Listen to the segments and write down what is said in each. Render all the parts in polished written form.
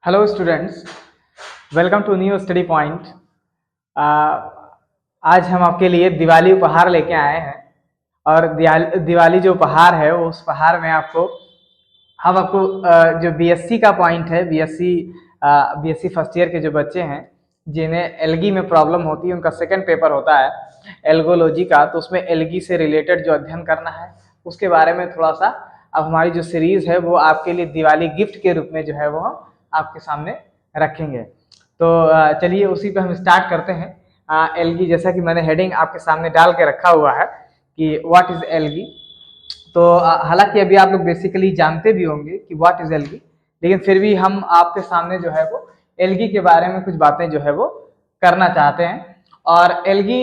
Hello students, welcome to new study point. आज हम आपके लिए दिवाली उपहार लेके आए हैं और दिवाली जो उपहार है उस उपहार में हम आपको जो बीएससी का पॉइंट है, बीएससी फर्स्ट ईयर के जो बच्चे हैं जिन्हें एल्गी में प्रॉब्लम होती है, उनका सेकंड पेपर होता है एल्गोलॉजी का, तो उसमें एल्गी से रिलेटेड जो अध्ययन करना है उसके बारे में थोड़ा सा अब हमारी जो सीरीज है वो आपके लिए दिवाली गिफ्ट के रूप में जो है वो हम आपके सामने रखेंगे। तो चलिए उसी पे हम स्टार्ट करते हैं। एल्गी, जैसा कि मैंने हेडिंग आपके सामने डाल के रखा हुआ है कि व्हाट इज एल्गी। तो हालांकि अभी आप लोग बेसिकली जानते भी होंगे कि व्हाट इज एल्गी, लेकिन फिर भी हम आपके सामने जो है वो एल्गी के बारे में कुछ बातें जो है वो करना चाहते हैं। और एल्गी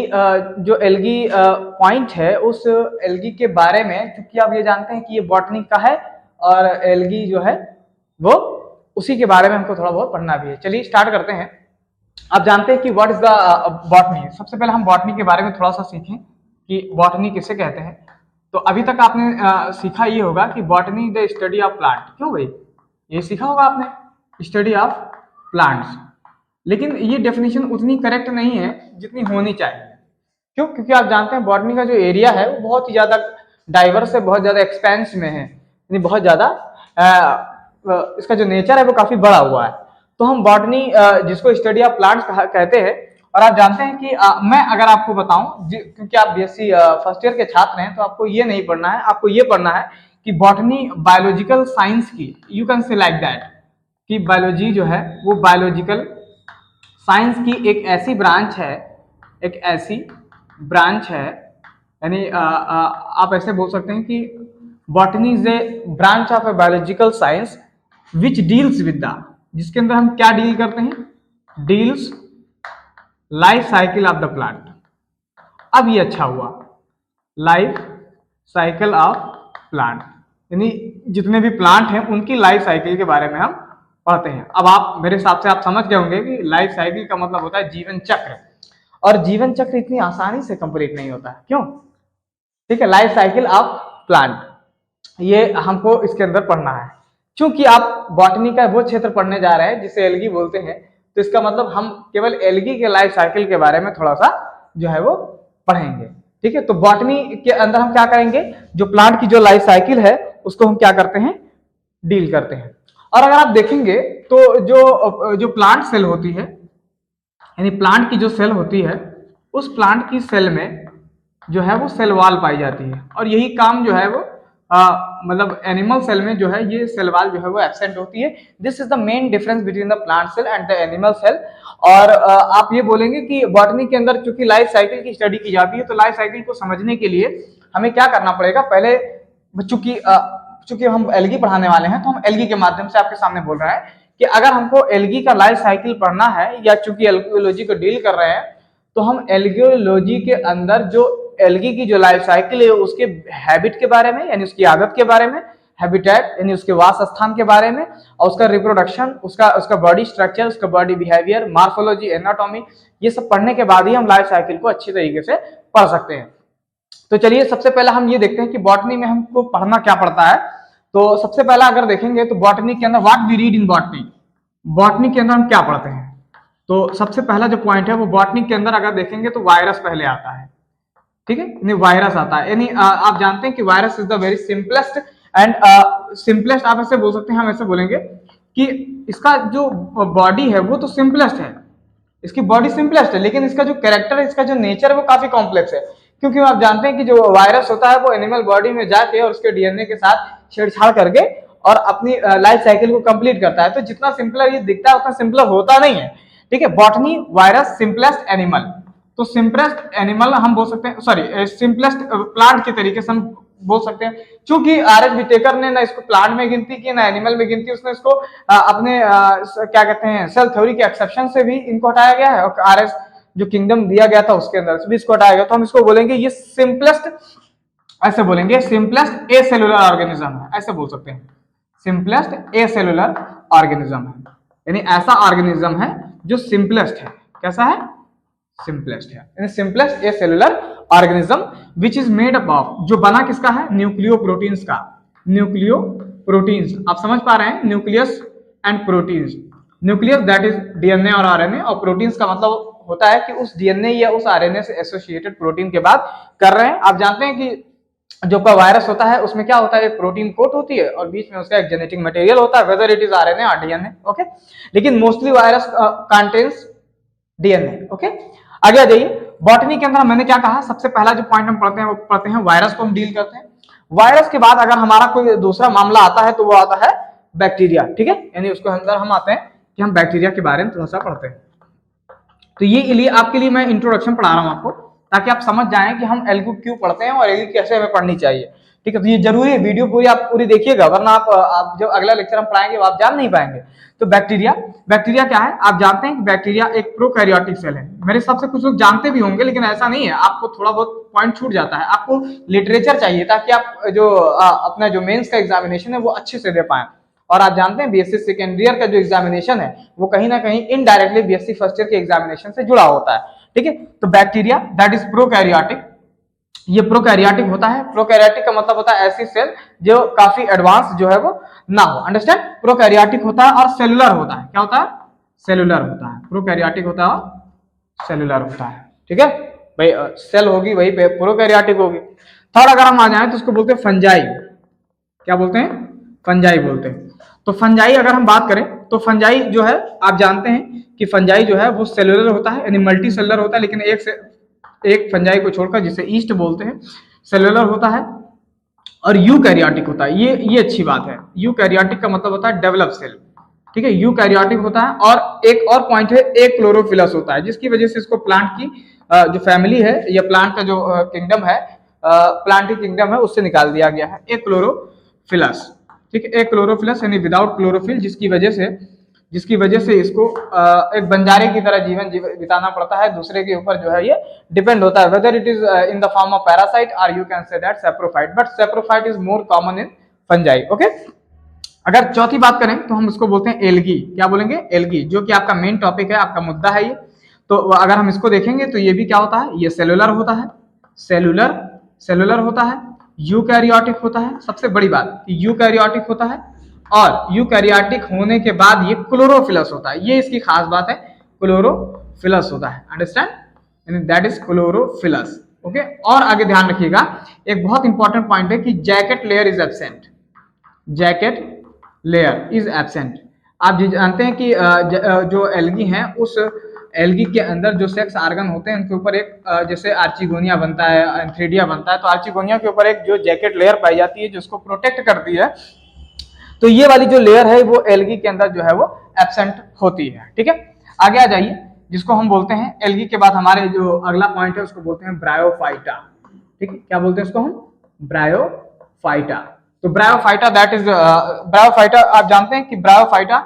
जो एल्गी पॉइंट है उस एल्गी के बारे में, क्योंकि आप ये जानते हैं कि ये बॉटनी का है और एल्गी जो है वो उसी के बारे में हमको थोड़ा बहुत पढ़ना भी है। चलिए स्टार्ट करते हैं। आप जानते हैं कि व्हाट इज द बॉटनी। सबसे पहले हम बॉटनी के बारे में थोड़ा सा सीखें कि बॉटनी किसे कहते हैं। तो अभी तक आपने सीखा ये होगा कि botany the study of plant. क्यों भाई, ये सीखा होगा आपने, स्टडी ऑफ प्लांट्स। लेकिन ये डेफिनेशन उतनी करेक्ट नहीं है जितनी होनी चाहिए। क्यों? क्योंकि आप जानते हैं बॉटनी का जो एरिया है वो बहुत ही ज्यादा डाइवर्स है, बहुत ज्यादा एक्सपेंस में है, यानी बहुत ज्यादा इसका जो नेचर है वो काफी बड़ा हुआ है। तो हम बॉटनी जिसको स्टडी ऑफ प्लांट्स कहते हैं। और आप जानते हैं कि मैं अगर आपको बताऊं, क्योंकि आप बीएससी फर्स्ट ईयर के छात्र हैं, तो आपको ये नहीं पढ़ना है, आपको ये पढ़ना है कि बॉटनी बायोलॉजिकल साइंस की, यू कैन से लाइक दैट, कि बायोलॉजी जो है वो बायोलॉजिकल साइंस की एक ऐसी ब्रांच है, एक ऐसी ब्रांच है, यानी आप ऐसे बोल सकते हैं कि botany is a branch of a biological science which deals with the, जिसके अंदर हम क्या डील करते हैं, deals life cycle of the plant. अब ये अच्छा हुआ, लाइफ साइकिल ऑफ प्लांट, यानी जितने भी प्लांट हैं उनकी लाइफ साइकिल के बारे में हम पढ़ते हैं। अब आप मेरे हिसाब से आप समझ गए होंगे कि लाइफ साइकिल का मतलब होता है जीवन चक्र, और जीवन चक्र इतनी आसानी से कंप्लीट नहीं होता। क्यों? ठीक है, लाइफ साइकिल ऑफ प्लांट, ये हमको इसके अंदर पढ़ना है। क्योंकि आप बॉटनी का वो क्षेत्र पढ़ने जा रहे हैं जिसे एल्गी बोलते हैं, तो इसका मतलब हम केवल एल्गी के लाइफ साइकिल के बारे में थोड़ा सा जो है वो पढ़ेंगे। ठीक है, तो बॉटनी के अंदर हम क्या करेंगे, जो प्लांट की जो लाइफ साइकिल है उसको हम क्या करते हैं, डील करते हैं। और अगर आप देखेंगे तो जो प्लांट सेल होती है, यानी प्लांट की जो सेल होती है, उस प्लांट की सेल में जो है वो सेल वॉल पाई जाती है, और यही काम जो है वो मतलब एनिमल सेल में जो है ये सेल वॉल जो है वो एब्सेंट होती है। This is the main difference between the plant cell and the animal cell. और आप ये बोलेंगे कि बॉटनी के अंदर चूंकि लाइफ साइकिल की स्टडी की जाती है, तो लाइफ साइकिल को समझने के लिए हमें क्या करना पड़ेगा, पहले चूंकि हम एल्गी पढ़ाने वाले हैं तो हम एल्गी के माध्यम से आपके सामने बोल रहे हैं कि अगर हमको एल्गी का लाइफ साइकिल पढ़ना है, या चूंकि एल्गोलॉजी को डील कर रहे हैं, तो हम एल्गोलॉजी के अंदर जो एल्गी की जो लाइफ साइकिल है उसके हैबिट के बारे में, यानी उसकी आदत के बारे में, हैबिटेट यानी उसके वास स्थान के बारे में, और उसका रिप्रोडक्शन, उसका बॉडी स्ट्रक्चर, उसका बॉडी बिहेवियर, मार्फोलॉजी, एनाटॉमी, ये सब पढ़ने के बाद ही हम लाइफ साइकिल को अच्छी तरीके से पढ़ सकते हैं। तो चलिए सबसे पहले हम ये देखते हैं कि बॉटनी में हमको पढ़ना क्या पड़ता है। तो सबसे पहला अगर देखेंगे तो बॉटनी के अंदर what we read in botany, botany के अंदर हम क्या पढ़ते हैं। तो सबसे पहला जो पॉइंट है वो बॉटनी के अंदर अगर देखेंगे तो वायरस पहले आता है। ठीक है, यानी वायरस आता है, यानी आप जानते हैं कि virus is the very simplest and simplest, आप ऐसे बोल सकते हैं, हम ऐसे बोलेंगे कि इसका जो बॉडी है वो तो सिंपलेस्ट है, इसकी बॉडी सिंपलेस्ट है, लेकिन इसका जो कैरेक्टर है, इसका जो नेचर है वो काफी कॉम्प्लेक्स है। क्योंकि आप जानते हैं कि जो वायरस होता है वो एनिमल बॉडी में जाके और उसके डीएनए के साथ छेड़छाड़ करके और अपनी लाइफ साइकिल को कंप्लीट करता है। तो जितना सिंपलर ये दिखता है उतना सिंपलर होता नहीं है। ठीक है, बॉटनी वायरस सिंपलेस्ट एनिमल, तो सिंपलेस्ट एनिमल हम बोल सकते हैं, सॉरी सिंपलेस्ट प्लांट के तरीके से हम बोल सकते हैं। क्योंकि आर.एच. विटेकर ने ना इसको प्लांट में गिनती की ना एनिमल में गिनती, उसने इसको अपने क्या कहते हैं सेल थ्योरी के एक्सेप्शन से भी इनको हटाया गया है, और आर.एस. जो किंगडम दिया गया था उसके अंदर से भी इसको हटाया गया। तो हम इसको बोलेंगे ये सिंपलेस्ट, ऐसे बोलेंगे सिंपलेस्ट ए सेलुलर ऑर्गेनिज्म है, ऐसे बोल सकते हैं, सिंपलेस्ट ए सेलुलर ऑर्गेनिज्म है, यानी ऐसा ऑर्गेनिज्म है जो सिंपलेस्ट है। कैसा है? सिंपलेस्ट है, यानी simplest A cellular organism which is made up of, जो बना किसका है, न्यूक्लियो प्रोटीन्स का, न्यूक्लियो प्रोटीन्स, आप समझ पा रहे हैं, nucleus and proteins. Nucleus that is DNA और आरएनए, और प्रोटीन्स का मतलब होता है कि उस डीएनए या उस आरएनए से एसोसिएटेड प्रोटीन के बात कर रहे हैं। आप जानते हैं कि जो का वायरस होता है उसमें क्या होता है, एक प्रोटीन कोट होती है और बीच में उसका एक जेनेटिक मटेरियल होता है, वेदर इट इज आरएनए और डीएनए। ओके, लेकिन mostly virus contains DNA. Okay, आगे आ जाइए। बॉटनी के अंदर मैंने क्या कहा, सबसे पहला जो पॉइंट हम पढ़ते हैं वो पढ़ते हैं वायरस को हम डील करते हैं। वायरस के बाद अगर हमारा कोई दूसरा मामला आता है तो वो आता है बैक्टीरिया। ठीक है, यानी उसको अंदर हम आते हैं कि हम बैक्टीरिया के बारे में थोड़ा सा पढ़ते हैं। तो ये लिए आपके लिए मैं इंट्रोडक्शन पढ़ा रहा हूं आपको, ताकि आप समझ जाएं कि हम एल्गो क्यों पढ़ते हैं और एल्गो कैसे हमें पढ़नी चाहिए। ठीक है, तो ये जरूरी है, वीडियो पूरी आप पूरी देखिएगा, वरना आप जब अगला लेक्चर हम पढ़ाएंगे वो आप जान नहीं पाएंगे। तो बैक्टीरिया क्या है, आप जानते हैं कि बैक्टीरिया एक प्रोकैरियोटिक सेल है। मेरे हिसाब से कुछ लोग जानते भी होंगे, लेकिन ऐसा नहीं है, आपको थोड़ा बहुत पॉइंट छूट जाता है। आपको लिटरेचर चाहिए ताकि आप जो अपना जो मेंस का एग्जामिनेशन है वो अच्छे से दे पाए। और आप जानते हैं बीएससी सेकेंड ईयर का जो एग्जामिनेशन है वो कहीं ना कहीं इनडायरेक्टली बीएससी फर्स्ट ईयर के एग्जामिनेशन से जुड़ा होता है। ठीक है, तो बैक्टीरिया दैट इज प्रोकैरियोटिक, ये प्रोकैरियोटिक होता है। प्रोकैरियोटिक का मतलब होता है ऐसी सेल जो काफी एडवांस जो है वो ना हो। अंडरस्टैंड, प्रोकैरियोटिक होता है और सेलुलर होता है। क्या होता है, सेलुलर होता है। प्रोकैरियोटिक होता है और सेलुलर होता है। ठीक है भाई, सेल होगी वही पे प्रोकैरियोटिक होगी। थर्ड अगर हम आ जाए तो उसको बोलते हैं फंजाई। क्या बोलते हैं, फंजाई बोलते हैं। तो फंजाई अगर हम बात करें तो फंजाई जो है आप जानते हैं कि फंजाई जो है वो सेलुलर होता है, यानी मल्टी सेलुलर होता है, लेकिन एक फंजाई को छोड़कर जिसे ईस्ट बोलते हैं सेलुलर होता है। और यूकैरियोटिक होता है, ये अच्छी बात है। यूकैरियोटिक का मतलब होता है डेवलप सेल। ठीक है, यूकैरियोटिक होता है। और एक और पॉइंट है, एक क्लोरोफिलस होता है, जिसकी वजह से इसको प्लांट की जो फैमिली है या प्लांट का जो किंगडम है, प्लांट किंगडम है, उससे निकाल दिया गया है, एक क्लोरोफिलस। ठीक है, एक क्लोरोफिलस यानी विदाउट क्लोरोफिल, जिसकी वजह से इसको एक बंजारे की तरह जीवन बिताना पड़ता है, दूसरे के ऊपर जो है ये डिपेंड होता है, whether it is in the form of parasite और you can say that saprophyte, but saprophyte is more common in fungi. Okay, अगर चौथी बात करें तो हम इसको बोलते हैं एल्गी। क्या बोलेंगे, एल्गी, जो कि आपका मेन टॉपिक है, आपका मुद्दा है ये। तो अगर हम इसको देखेंगे तो ये भी क्या होता है, ये सेलुलर होता है, सेलुलर होता है, यूकैरियोटिक होता है। सबसे बड़ी बात यूकैरियोटिक होता है, और यूकैरियोटिक होने के बाद ये क्लोरोफिलस होता है। ये इसकी खास बात है, क्लोरोफिलस होता है। Understand, that is chlorophyllous. Okay, और आगे ध्यान रखिएगा, एक बहुत इंपॉर्टेंट पॉइंट है कि jacket layer is absent. Jacket layer is absent. आप जानते हैं कि जो एल्गी हैं, उस एल्गी के अंदर जो सेक्स आर्गन होते हैं उनके ऊपर एक जैसे आर्चिगोनिया बनता है, एंथ्रीडिया बनता है, तो आर्चिगोनिया के ऊपर एक जो जैकेट लेयर पाई जाती है जो उसको प्रोटेक्ट करती है। तो ये वाली जो लेयर है वो एल्गी के अंदर जो है वो एब्सेंट होती है। ठीक है, आगे आ जाइए, जिसको हम बोलते हैं एल्गी के बाद हमारे जो अगला पॉइंट है उसको बोलते हैं ब्रायोफाइटा। ठीक है, क्या बोलते हैं इसको हम, ब्रायोफाइटा। तो ब्रायोफाइटा दैट इज ब्रायोफाइटा, आप जानते हैं कि ब्रायोफाइटा,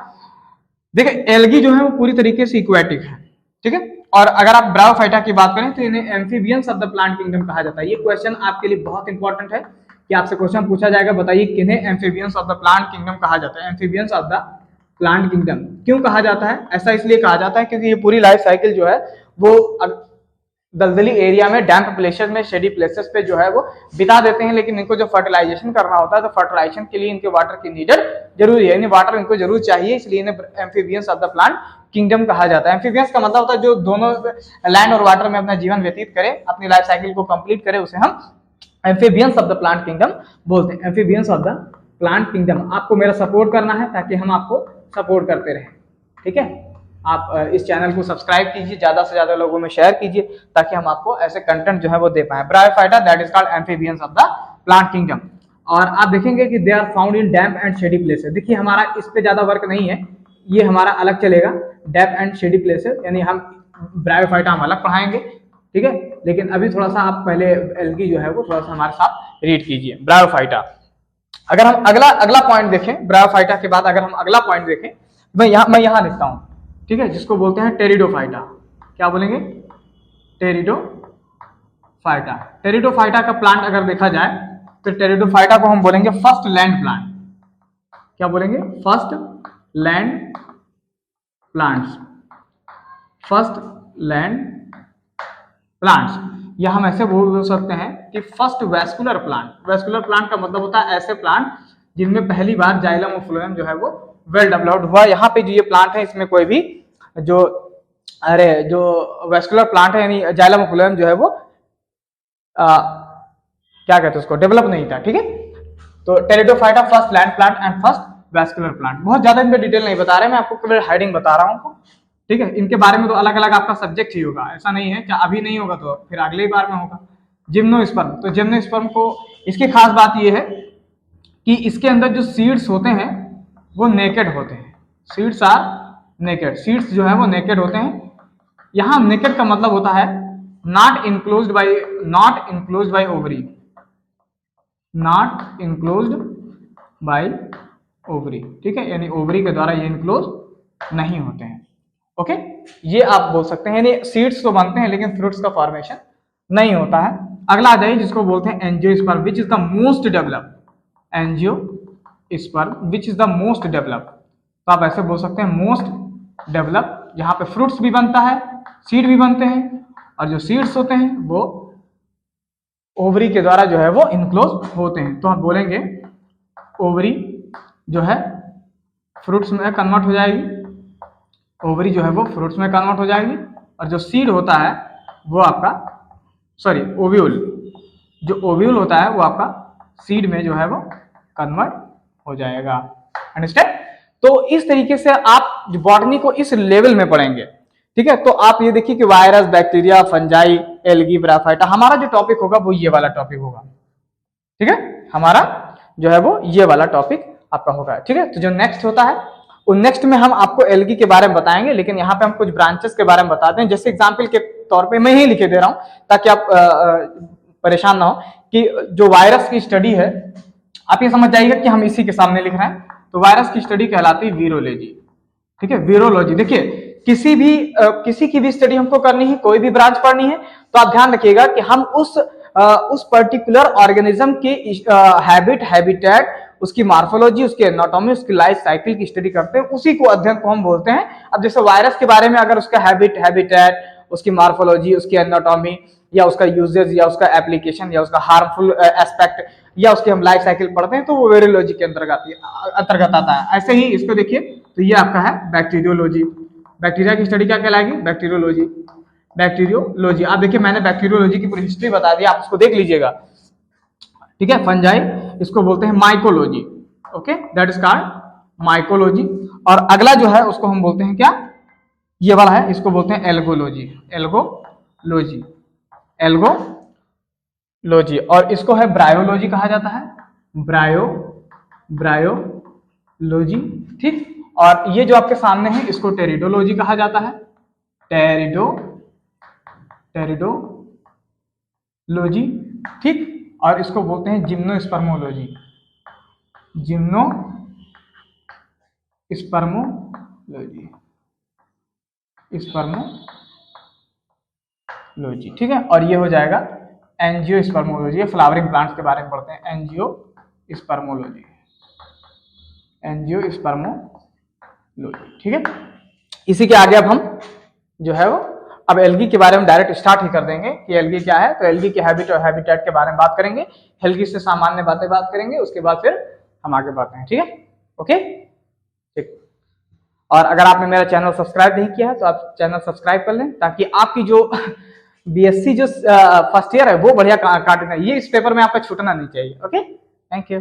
देखिए एल्गी जो है वो पूरी तरीके से इक्वेटिक है। ठीक है, और अगर आप ब्रायोफाइटा की बात करें तो इन्हें amphibians of the plant kingdom कहा जाता है। ये क्वेश्चन आपके लिए बहुत इंपॉर्टेंट है कि आपसे क्वेश्चन पूछा जाएगा, बताइए किन्हें amphibians of the plant kingdom कहा जाता है। Amphibians of the plant kingdom क्यों कहा जाता है, ऐसा इसलिए कहा जाता है क्योंकि ये पूरी लाइफ साइकिल जो है वो दलदली एरिया में, डैम्प प्लेसेस में, शेडी प्लेसेस पे जो है वो बिता देते हैं, लेकिन इनको जो फर्टिलाइजेशन करना होता है तो फर्टिलाइजेशन के लिए इनके वाटर की नीडेड जरूरी है, यानी वाटर इनको जरूर चाहिए, इसलिए इन्हें amphibians of the plant kingdom कहा जाता है। एम्फीबियंस का मतलब होता है जो दोनों लैंड और वाटर में अपना जीवन व्यतीत करे, अपनी लाइफ साइकिल को कंप्लीट करे, उसे हम amphibians of the plant kingdom बोलते हैं। Amphibians of the plant kingdom. आपको मेरा सपोर्ट करना है ताकि हम आपको सपोर्ट करते रहें। ठीक है, आप इस चैनल को सब्सक्राइब कीजिए, ज्यादा से ज्यादा लोगों में शेयर कीजिए ताकि हम आपको ऐसे कंटेंट जो है वो दे पाए। Bryophyta that is called amphibians of the plant kingdom. और आप देखेंगे कि they are found in damp and shady places. देखिए हमारा इस पे ज्यादा वर्क नहीं है, ये हमारा अलग चलेगा, डैम्प एंड शेडी प्लेसेस, यानी हम ब्रायोफाइटा हम अलग पढ़ाएंगे। ठीक है, लेकिन अभी थोड़ा सा आप पहले एल्गी जो है वो थोड़ा सा हमारे साथ रीड कीजिए। ब्रायोफाइटा, अगर हम अगला पॉइंट देखें, ब्रायोफाइटा के बाद अगर हम अगला पॉइंट देखें, मैं यहाँ लिखता हूं, ठीक है, जिसको बोलते हैं टेरिडोफाइटा। क्या बोलेंगे, टेरिडोफाइटा। टेरिडोफाइटा का प्लांट अगर देखा जाए तो टेरिडोफाइटा को हम बोलेंगे फर्स्ट लैंड प्लांट। क्या बोलेंगे, first land plants, first land plants, या हम ऐसे बोल सकते हैं कि first vascular plant. Vascular plant का मतलब होता है ऐसे प्लांट जिनमें पहली बार जाइलम और फ्लोएम जो है वो वेल डेवलप्ड हुआ। यहाँ पे जो ये प्लांट है इसमें कोई भी जो वेस्कुलर प्लांट है यानी जाइलम ओकुलम जो है वो क्या कहते हैं उसको, डेवलप नहीं था। ठीक है, तो pteridophyta first land plant and first vascular plant. बहुत ज्यादा इनमें डिटेल नहीं बता रहे, मैं आपको केवल हेडिंग बता रहा हूँ। ठीक है, इनके बारे में तो अलग अलग आपका सब्जेक्ट ही होगा, ऐसा नहीं है कि अभी नहीं होगा तो फिर अगली बार में होगा। जिम्नोस्पर्म, तो जिम्नोस्पर्म को इसकी खास बात यह है कि इसके अंदर जो सीड्स होते हैं वो नेकेड होते हैं। सीड्स आर नेकेड, सीड्स जो है वो नेकेड होते हैं। यहां नेकेड का मतलब होता है not enclosed bye ovary, not enclosed bye ovary. ठीक है, यानी ओवरी के द्वारा ये इनक्लोज नहीं होते हैं। ओके, ये आप बोल सकते हैं, यानी सीड्स तो बनते हैं लेकिन फ्रूट्स का फॉर्मेशन नहीं होता है। अगला आ जाइए जिसको बोलते हैं angiosperm which is the most developed, angiosperm which is the most developed. तो आप ऐसे बोल सकते हैं मोस्ट डेवलप, यहाँ पे फ्रूट्स भी बनता है, सीड भी बनते हैं, और जो सीड्स होते हैं वो ओवरी के द्वारा जो है वो इनक्लोज होते हैं। तो आप बोलेंगे ओवरी जो है फ्रूट्स में कन्वर्ट हो जाएगी, ओवरी जो है वो फ्रूट्स में कन्वर्ट हो जाएगी, और जो सीड होता है वो आपका ओव्यूल, जो ओव्यूल होता है वो आपका सीड में जो है वो कन्वर्ट हो जाएगा। अंडरस्टैंड? तो इस तरीके से आप बॉटनी को इस लेवल में पढ़ेंगे। ठीक है, तो आप ये देखिए कि वायरस, बैक्टीरिया, फंजाई, एल्गी, ब्राफाइटा, हमारा जो टॉपिक होगा वो ये वाला टॉपिक होगा। ठीक है, हमारा जो है वो ये वाला टॉपिक आपका होगा। ठीक है, तो जो नेक्स्ट होता है उन नेक्स्ट में हम आपको एल्गी के बारे में बताएंगे, लेकिन यहाँ पे हम कुछ ब्रांचेस के बारे में बताते हैं। जैसे एग्जाम्पल के तौर पे मैं ही लिखे दे रहा हूँ ताकि आप परेशान ना हो कि जो वायरस की स्टडी है, आप ये समझ जाइएगा कि हम इसी के सामने लिख रहे हैं। तो वायरस की स्टडी कहलाती है वीरोलॉजी। ठीक है, वीरोलॉजी। देखिए किसी की भी स्टडी हमको करनी है, कोई भी ब्रांच पढ़नी है, तो आप ध्यान रखिएगा कि हम उस पर्टिकुलर ऑर्गेनिज्म के हैबिटेट, उसकी मार्फोलॉजी, उसकी एनाटॉमी, उसकी लाइफ साइकिल की स्टडी करते हैं, उसी को अध्ययन को हम बोलते हैं। अब जैसे वायरस के बारे में अगर उसका हैबिटेट, उसकी मार्फोलॉजी, उसकी एनाटॉमी, या उसका यूजेज, या उसका एप्लीकेशन, या उसका हार्मफुल एस्पेक्ट, या उसकी हम लाइफ साइकिल पढ़ते हैं, तो वो वीरोलॉजी के अंतर्गत आता है। ऐसे ही इसको देखिए, तो ये आपका है बैक्टीरियोलॉजी। बैक्टीरिया की स्टडी क्या कहलाएगी? बैक्टीरियोलॉजी। बैक्टीरियोलॉजी, आप देखिए मैंने बैक्टीरियोलॉजी की पूरी हिस्ट्री बता दी, आप उसको देख लीजिएगा। ठीक है, फंजाई इसको बोलते हैं mycology. Okay, that is called mycology. और अगला जो है उसको हम बोलते हैं क्या, ये वाला है, इसको बोलते हैं एल्गोलॉजी। Algology, algology. और इसको है ब्रायोलॉजी कहा जाता है, ब्रायोलॉजी। ठीक, और ये जो आपके सामने है इसको टेरिडोलॉजी कहा जाता है, टेरिडोलॉजी। ठीक, और इसको बोलते हैं जिम्नोस्पर्मोलॉजी, स्पर्मोलॉजी। ठीक है, और ये हो जाएगा एंजियोस्पर्मोलॉजी। फ्लावरिंग प्लांट्स के बारे में पढ़ते हैं, एंजियोस्पर्मोलॉजी। ठीक है, इसी के आगे अब हम जो है वो अब एल्गी के बारे में डायरेक्ट स्टार्ट ही कर देंगे कि एल्गी क्या है। तो एल्गी के हैबिट और हैबिटेट के बारे में बात करेंगे, एल्गी से सामान्य बातें बात करेंगे, उसके बाद फिर हम आगे बढ़ते हैं। ठीक है, ओके, ठीक। और अगर आपने मेरा चैनल सब्सक्राइब नहीं किया है तो आप चैनल सब्सक्राइब कर लें, ताकि आपकी जो बीएससी जो फर्स्ट ईयर है वो बढ़िया काटना, ये इस पेपर में आपका छूटना नहीं चाहिए। Okay, thank you.